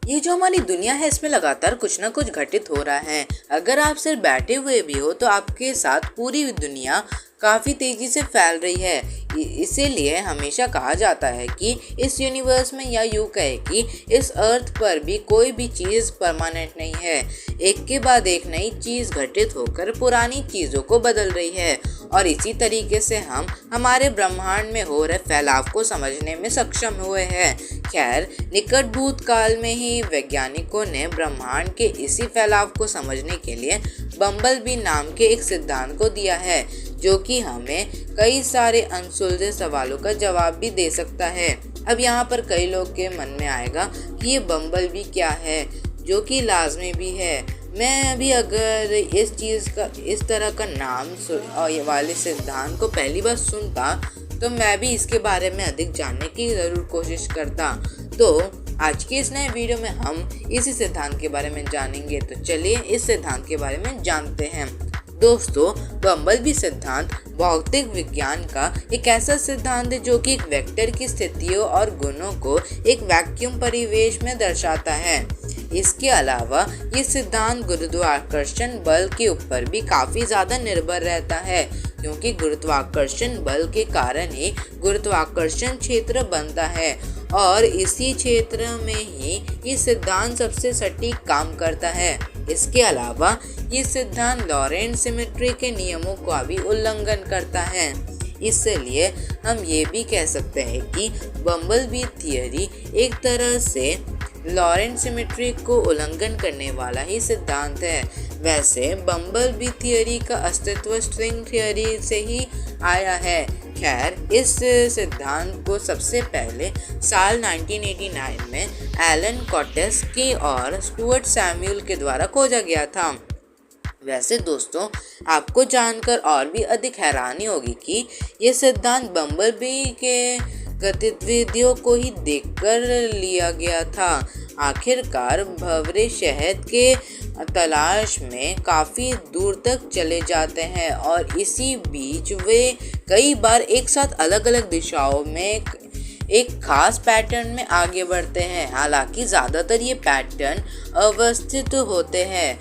ये जो हमारी दुनिया है इसमें लगातार कुछ ना कुछ घटित हो रहा है। अगर आप सिर्फ बैठे हुए भी हो तो आपके साथ पूरी दुनिया काफ़ी तेज़ी से फैल रही है। इसीलिए हमेशा कहा जाता है कि इस यूनिवर्स में, या यूँ कहे कि इस अर्थ पर भी कोई भी चीज़ परमानेंट नहीं है। एक के बाद एक नई चीज़ घटित होकर पुरानी चीज़ों को बदल रही है और इसी तरीके से हम हमारे ब्रह्मांड में हो रहे फैलाव को समझने में सक्षम हुए हैं। खैर, निकट भूतकाल में ही वैज्ञानिकों ने ब्रह्मांड के इसी फैलाव को समझने के लिए बम्बलबी नाम के एक सिद्धांत को दिया है, जो कि हमें कई सारे अनसुलझे सवालों का जवाब भी दे सकता है। अब यहाँ पर कई लोग के मन में आएगा कि ये बम्बलबी क्या है, जो कि लाजमी भी है। मैं अभी अगर इस तरह का नाम वाले सिद्धांत को पहली बार सुनता तो मैं भी इसके बारे में अधिक जानने की ज़रूर कोशिश करता। तो आज की इस नए वीडियो में हम इसी सिद्धांत के बारे में जानेंगे। तो चलिए इस सिद्धांत के बारे में जानते हैं। दोस्तों, बम्बलबी सिद्धांत भौतिक विज्ञान का एक ऐसा सिद्धांत है जो कि एक वेक्टर की स्थितियों और गुणों को एक वैक्यूम परिवेश में दर्शाता है। इसके अलावा ये सिद्धांत गुरुत्वाकर्षण बल के ऊपर भी काफ़ी ज़्यादा निर्भर रहता है, क्योंकि गुरुत्वाकर्षण बल के कारण ही गुरुत्वाकर्षण क्षेत्र बनता है और इसी क्षेत्र में ही ये सिद्धांत सबसे सटीक काम करता है। इसके अलावा ये सिद्धांत लॉरेंट सिमेट्री के नियमों का भी उल्लंघन करता है। इसलिए हम ये भी कह सकते हैं कि बम्बलबी थियरी एक तरह से लॉरेंट सिमेट्री को उल्लंघन करने वाला ही सिद्धांत है। वैसे बम्बलबी थियरी का अस्तित्व स्ट्रिंग थियरी से ही आया है। खैर, इस सिद्धांत को सबसे पहले साल 1989 में एलन कोटेस्की और स्टुअर्ट सैमुअल के द्वारा खोजा गया था। वैसे दोस्तों, आपको जानकर और भी अधिक हैरानी होगी कि ये सिद्धांत बम्बलबी के गतिविधियों को ही देखकर लिया गया था। आखिरकार भंवरे शहद के तलाश में काफ़ी दूर तक चले जाते हैं और इसी बीच वे कई बार एक साथ अलग अलग दिशाओं में एक खास पैटर्न में आगे बढ़ते हैं। हालांकि ज़्यादातर ये पैटर्न अवस्थित होते हैं,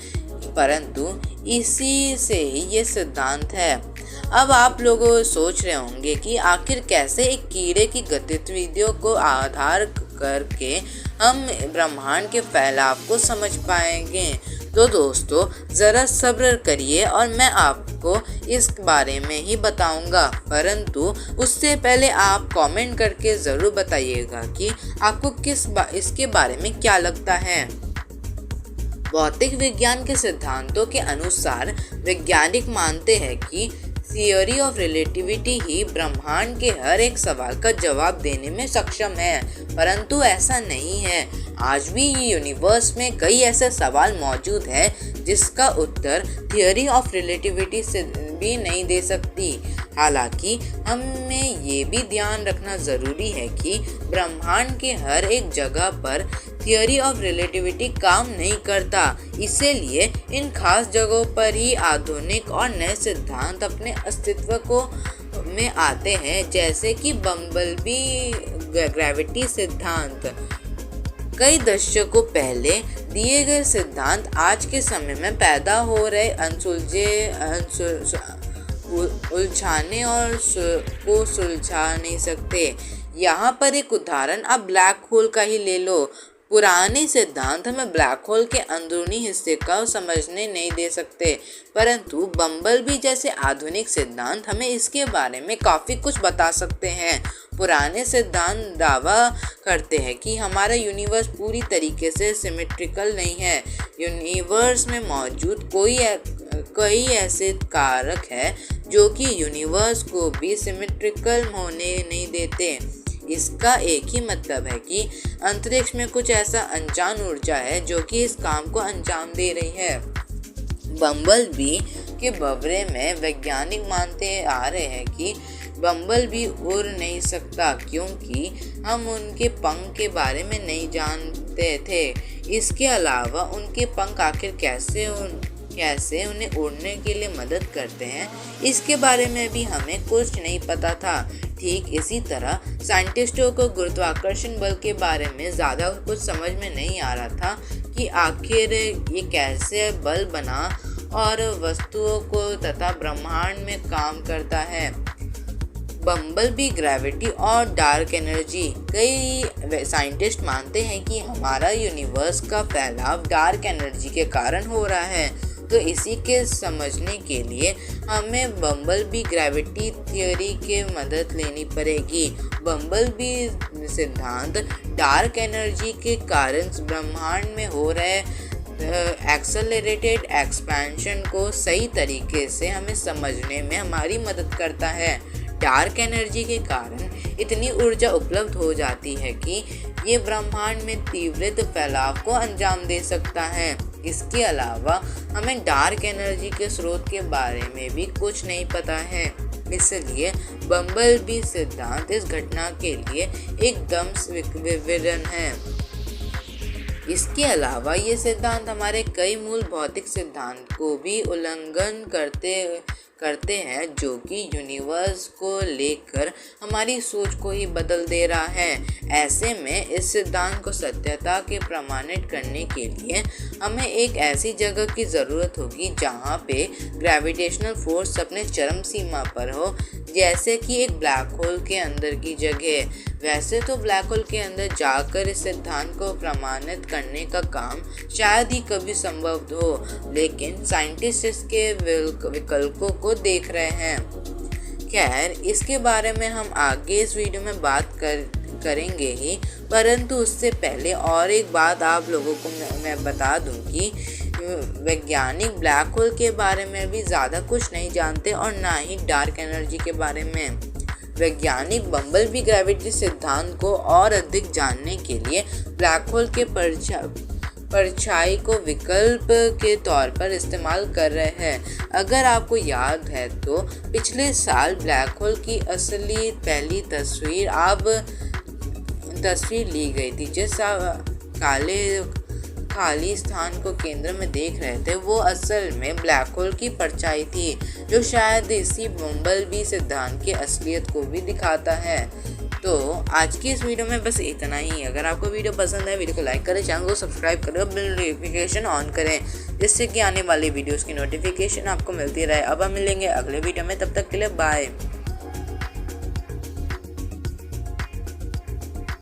परंतु इसी से ही ये सिद्धांत है। अब आप लोग सोच रहे होंगे कि आखिर कैसे एक कीड़े की गतिविधियों को आधार करके हम ब्रह्मांड के फैलाव को समझ पाएंगे। तो दोस्तों, ज़रा सब्र करिए और मैं आपको इस बारे में ही बताऊंगा, परंतु उससे पहले आप कमेंट करके ज़रूर बताइएगा कि आपको इसके बारे में क्या लगता है। भौतिक विज्ञान के सिद्धांतों के अनुसार वैज्ञानिक मानते हैं कि थियोरी ऑफ रिलेटिविटी ही ब्रह्मांड के हर एक सवाल का जवाब देने में सक्षम है, परंतु ऐसा नहीं है। आज भी यूनिवर्स में कई ऐसे सवाल मौजूद हैं जिसका उत्तर थियोरी ऑफ रिलेटिविटी से भी नहीं दे सकती। हालांकि हमें ये भी ध्यान रखना ज़रूरी है कि ब्रह्मांड के हर एक जगह पर थियोरी ऑफ रिलेटिविटी काम नहीं करता। इसीलिए इन खास जगहों पर ही आधुनिक और नए सिद्धांत अपने अस्तित्व को में आते हैं, जैसे कि बम्बलबी ग्रेविटी सिद्धांत। कई दशकों पहले दिए गए सिद्धांत आज के समय में पैदा हो रहे उलझाने और को सुलझा नहीं सकते। यहाँ पर एक उदाहरण आप ब्लैक होल का ही ले लो। पुराने सिद्धांत हमें ब्लैक होल के अंदरूनी हिस्से का समझने नहीं दे सकते, परंतु बम्बलबी जैसे आधुनिक सिद्धांत हमें इसके बारे में काफ़ी कुछ बता सकते हैं। पुराने सिद्धांत दावा करते हैं कि हमारा यूनिवर्स पूरी तरीके से सिमेट्रिकल नहीं है। यूनिवर्स में मौजूद कई ऐसे कारक हैं जो कि यूनिवर्स को भी सिमेट्रिकल होने नहीं देते। इसका एक ही मतलब है कि अंतरिक्ष में कुछ ऐसा अनजान ऊर्जा है जो कि इस काम को अंजाम दे रही है। बम्बलबी के भंवरे में वैज्ञानिक मानते आ रहे हैं कि बम्बलबी उड़ नहीं सकता, क्योंकि हम उनके पंख के बारे में नहीं जानते थे। इसके अलावा उनके पंख आखिर कैसे उन्हें उड़ने के लिए मदद करते हैं, इसके बारे में भी हमें कुछ नहीं पता था। ठीक इसी तरह साइंटिस्टों को गुरुत्वाकर्षण बल के बारे में ज़्यादा कुछ समझ में नहीं आ रहा था कि आखिर ये कैसे बल बना और वस्तुओं को तथा ब्रह्मांड में काम करता है। बम्बलबी, ग्रेविटी और डार्क एनर्जी। कई साइंटिस्ट मानते हैं कि हमारा यूनिवर्स का फैलाव डार्क एनर्जी के कारण हो रहा है, तो इसी के समझने के लिए हमें बम्बलबी ग्रेविटी थ्योरी की मदद लेनी पड़ेगी। बम्बलबी सिद्धांत डार्क एनर्जी के कारण ब्रह्मांड में हो रहे एक्सेलरेटेड एक्सपेंशन को सही तरीके से हमें समझने में हमारी मदद करता है। डार्क एनर्जी के कारण इतनी ऊर्जा उपलब्ध हो जाती है कि ये ब्रह्मांड में तीव्र फैलाव को अंजाम दे सकता है। इसके अलावा हमें डार्क एनर्जी के स्रोत के बारे में भी कुछ नहीं पता है, इसलिए बम्बलबी सिद्धांत इस घटना के लिए एकदम विवरण है। इसके अलावा ये सिद्धांत हमारे कई मूल भौतिक सिद्धांत को भी उल्लंघन करते हैं, जो कि यूनिवर्स को लेकर हमारी सोच को ही बदल दे रहा है। ऐसे में इस सिद्धांत को सत्यता के प्रमाणित करने के लिए हमें एक ऐसी जगह की ज़रूरत होगी जहाँ पे ग्रेविटेशनल फोर्स अपने चरम सीमा पर हो, जैसे कि एक ब्लैक होल के अंदर की जगह। वैसे तो ब्लैक होल के अंदर जाकर इस सिद्धांत को प्रमाणित करने का काम शायद ही कभी संभव हो, लेकिन साइंटिस्ट इसके विकल्पों को देख रहे हैं। खैर, इसके बारे में हम आगे इस वीडियो में बात करेंगे ही, परंतु उससे पहले और एक बात आप लोगों को मैं बता दूं कि वैज्ञानिक ब्लैक होल के बारे में भी ज़्यादा कुछ नहीं जानते और ना ही डार्क एनर्जी के बारे में। वैज्ञानिक बम्बलबी ग्रेविटी सिद्धांत को और अधिक जानने के लिए ब्लैक होल के परछाई को विकल्प के तौर पर इस्तेमाल कर रहे हैं। अगर आपको याद है तो पिछले साल ब्लैक होल की असली पहली तस्वीर ली गई थी, जिस खाली स्थान को केंद्र में देख रहे थे वो असल में ब्लैक होल की परछाई थी, जो शायद इसी बम्बलबी सिद्धांत की असलियत को भी दिखाता है। तो आज की इस वीडियो में बस इतना ही। अगर आपको वीडियो पसंद है, वीडियो को लाइक करें, चैनल को सब्सक्राइब करें और बेल नोटिफिकेशन ऑन करें, जिससे कि आने वाली वीडियोस की नोटिफिकेशन आपको मिलती रहे। अब हम मिलेंगे अगले वीडियो में, तब तक के लिए बाय।